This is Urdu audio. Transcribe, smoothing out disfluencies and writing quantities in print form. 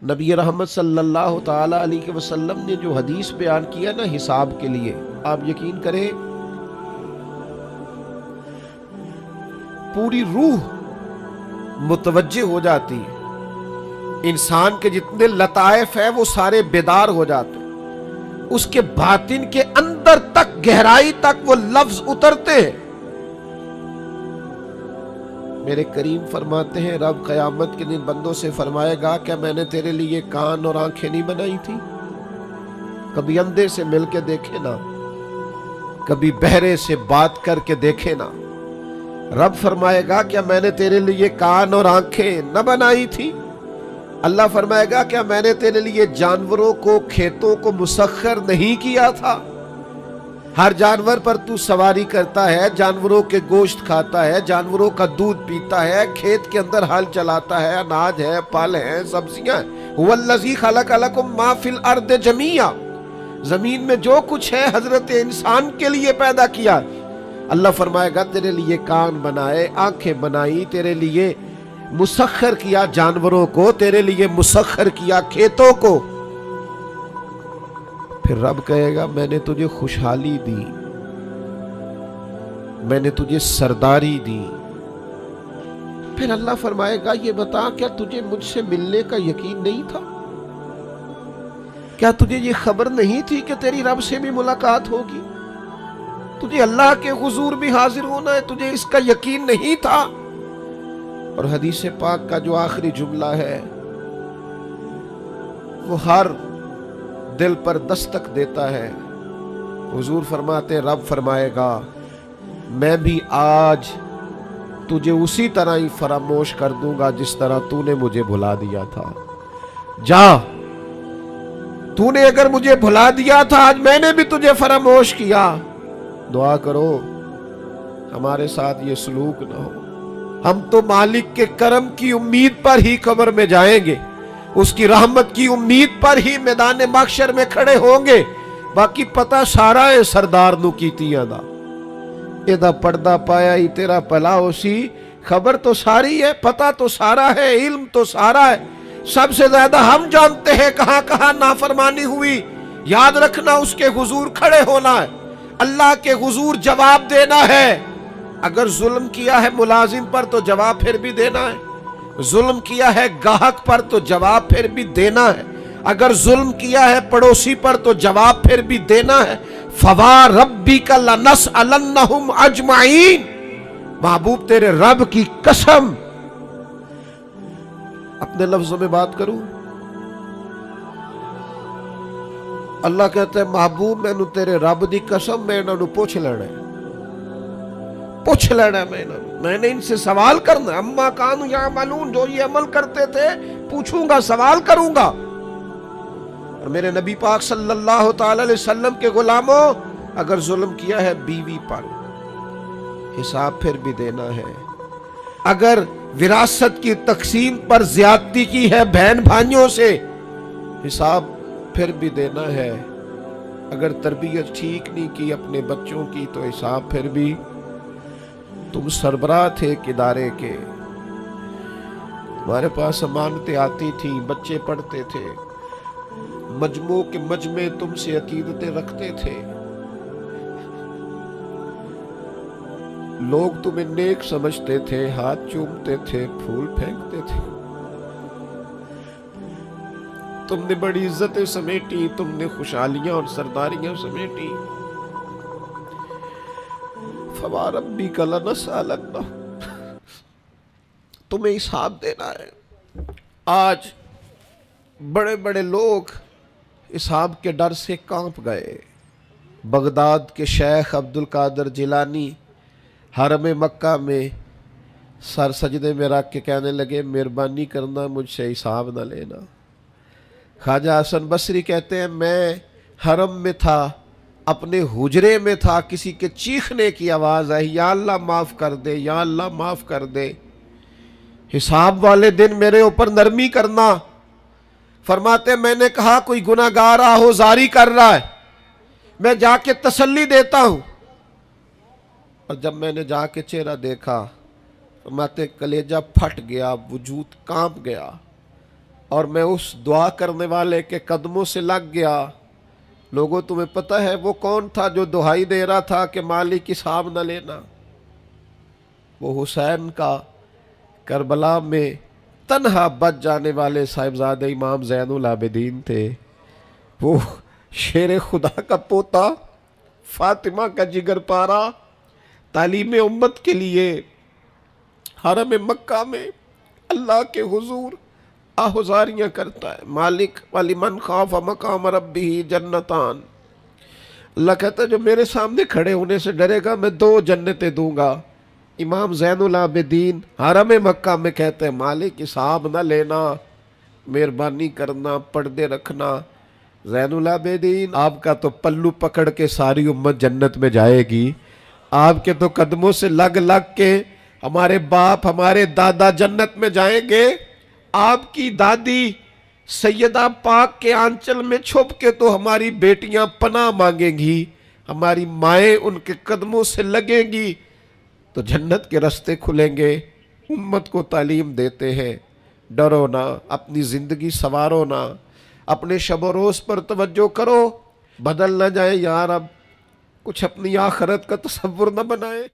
نبی رحمت صلی اللہ تعالی علیہ وسلم نے جو حدیث بیان کیا نا حساب کے لیے، آپ یقین کریں پوری روح متوجہ ہو جاتی ہے، انسان کے جتنے لطائف ہیں وہ سارے بیدار ہو جاتے ہیں، اس کے باطن کے اندر تک گہرائی تک وہ لفظ اترتے ہیں۔ میرے کریم فرماتے ہیں رب قیامت کے دن بندوں سے فرمائے گا کیا میں نے تیرے لیے کان اور آنکھیں نہیں بنائی تھی؟ کبھی اندھے سے مل کے دیکھے نا، کبھی بہرے سے بات کر کے دیکھے نا۔ رب فرمائے گا کیا میں نے تیرے لیے کان اور آنکھیں نہ بنائی تھی؟ اللہ فرمائے گا کیا میں نے تیرے لیے جانوروں کو کھیتوں کو مسخر نہیں کیا تھا؟ ہر جانور پر تو سواری کرتا ہے، جانوروں کے گوشت کھاتا ہے، جانوروں کا دودھ پیتا ہے، کھیت کے اندر ہل چلاتا ہے، اناج ہے، پھل ہیں، سبزیاں ہیں۔ هو الذی خلق لکم ما فی الارض جمیعا، زمین میں جو کچھ ہے حضرت انسان کے لیے پیدا کیا۔ اللہ فرمائے گا تیرے لیے کان بنائے، آنکھیں بنائی، تیرے لیے مسخر کیا جانوروں کو، تیرے لیے مسخر کیا کھیتوں کو۔ پھر رب کہے گا میں نے تجھے خوشحالی دی، میں نے تجھے سرداری دی۔ پھر اللہ فرمائے گا یہ بتا کیا تجھے مجھ سے ملنے کا یقین نہیں تھا؟ کیا تجھے یہ خبر نہیں تھی کہ تیری رب سے بھی ملاقات ہوگی؟ تجھے اللہ کے حضور بھی حاضر ہونا ہے، تجھے اس کا یقین نہیں تھا؟ اور حدیث پاک کا جو آخری جملہ ہے وہ ہر دل پر دستک دیتا ہے۔ حضور فرماتے رب فرمائے گا میں بھی آج تجھے اسی طرح ہی فراموش کر دوں گا جس طرح تو نے مجھے بھلا دیا تھا۔ جا، تو نے اگر مجھے بھلا دیا تھا آج میں نے بھی تجھے فراموش کیا۔ دعا کرو ہمارے ساتھ یہ سلوک نہ ہو۔ ہم تو مالک کے کرم کی امید پر ہی قبر میں جائیں گے، اس کی رحمت کی امید پر ہی میدان محشر میں کھڑے ہوں گے۔ باقی پتہ سارا ہے سردار نو کیتیاں دا، ایدہ پردہ پایا ہی تیرا پلا ہو سی۔ خبر تو ساری ہے، پتہ تو سارا ہے، علم تو سارا ہے۔ سب سے زیادہ ہم جانتے ہیں کہاں کہاں نافرمانی ہوئی۔ یاد رکھنا اس کے حضور کھڑے ہونا ہے، اللہ کے حضور جواب دینا ہے۔ اگر ظلم کیا ہے ملازم پر تو جواب پھر بھی دینا ہے، ظلم کیا ہے گاہک پر تو جواب پھر بھی دینا ہے، اگر ظلم کیا ہے پڑوسی پر تو جواب پھر بھی دینا ہے۔ فَوَرَبِّكَ لَنَسْأَلَنَّهُمْ أَجْمَعِينَ، محبوب تیرے رب کی قسم، اپنے لفظوں میں بات کروں، اللہ کہتا ہے محبوب میں نو تیرے رب دی قسم میں انہوں نے پوچھ لینا ہے، پوچھ لینا ہے میں نے ان سے سوال کرنا ہے۔ اما کانوا یعملون، جو یہ عمل کرتے تھے پوچھوں گا، سوال کروں گا۔ اور میرے نبی پاک صلی اللہ تعالی علیہ وسلم کے غلاموں، اگر ظلم کیا ہے بیوی پر حساب پھر بھی دینا ہے، اگر وراثت کی تقسیم پر زیادتی کی ہے بہن بھائیوں سے حساب پھر بھی دینا ہے، اگر تربیت ٹھیک نہیں کی اپنے بچوں کی تو حساب پھر بھی۔ تم سربراہ تھے ایک ادارے کے، ہمارے پاس امانتیں آتی تھیں، بچے پڑھتے تھے، مجموع کے مجمع تم سے عقیدتیں رکھتے تھے، لوگ تمہیں نیک سمجھتے تھے، ہاتھ چومتے تھے، پھول پھینکتے تھے، تم نے بڑی عزتیں سمیٹی، تم نے خوشحالیاں اور سرداریاں سمیٹی۔ فَوَرَبِّكَ لَنَسْأَلَنَّهُمْ، تمہیں حساب دینا ہے۔ آج بڑے بڑے لوگ حساب کے ڈر سے کانپ گئے۔ بغداد کے شیخ عبد القادر جیلانی حرم مکہ میں سر سجدے میں رکھ کے کہنے لگے مہربانی کرنا مجھ سے حساب نہ لینا۔ خواجہ حسن بصری کہتے ہیں میں حرم میں تھا، اپنے حجرے میں تھا، کسی کے چیخنے کی آواز آئی یا اللہ معاف کر دے، یا اللہ معاف کر دے، حساب والے دن میرے اوپر نرمی کرنا۔ فرماتے میں نے کہا کوئی گناہگار آہوزاری کر رہا ہے، میں جا کے تسلی دیتا ہوں۔ اور جب میں نے جا کے چہرہ دیکھا فرماتے کلیجہ پھٹ گیا، وجود کانپ گیا۔ اور میں اس دعا کرنے والے کے قدموں سے لگ گیا۔ لوگوں تمہیں پتہ ہے وہ کون تھا جو دہائی دے رہا تھا کہ مالک حساب نہ لینا؟ وہ حسین کا کربلا میں تنہا بچ جانے والے صاحبزادہ امام زین العابدین تھے۔ وہ شیر خدا کا پوتا، فاطمہ کا جگر پارا، تعلیم امت کے لیے حرم مکہ میں اللہ کے حضور آہذاریاں کرتا ہے۔ مالک وَلِمَنْ خَافَ مَقَامَ رَبِّهِ جنتان، اللہ کہتا ہے جو میرے سامنے کھڑے ہونے سے ڈرے گا میں 2 جنتیں دوں گا۔ امام زین العابدین حرم مکہ میں کہتے ہیں مالک حساب نہ لینا، مہربانی کرنا، پردے رکھنا۔ زین العابدین آپ کا تو پلو پکڑ کے ساری امت جنت میں جائے گی، آپ کے تو قدموں سے لگ لگ کے ہمارے باپ ہمارے دادا جنت میں جائیں گے، آپ کی دادی سیدہ پاک کے آنچل میں چھپ کے تو ہماری بیٹیاں پناہ مانگیں گی، ہماری مائیں ان کے قدموں سے لگیں گی، تو جنت کے راستے کھلیں گے۔ امت کو تعلیم دیتے ہیں ڈرو نہ، اپنی زندگی سنوارو نہ، اپنے شب و روز پر توجہ کرو، بدل نہ جائے یار، اب کچھ اپنی آخرت کا تصور نہ بنائے۔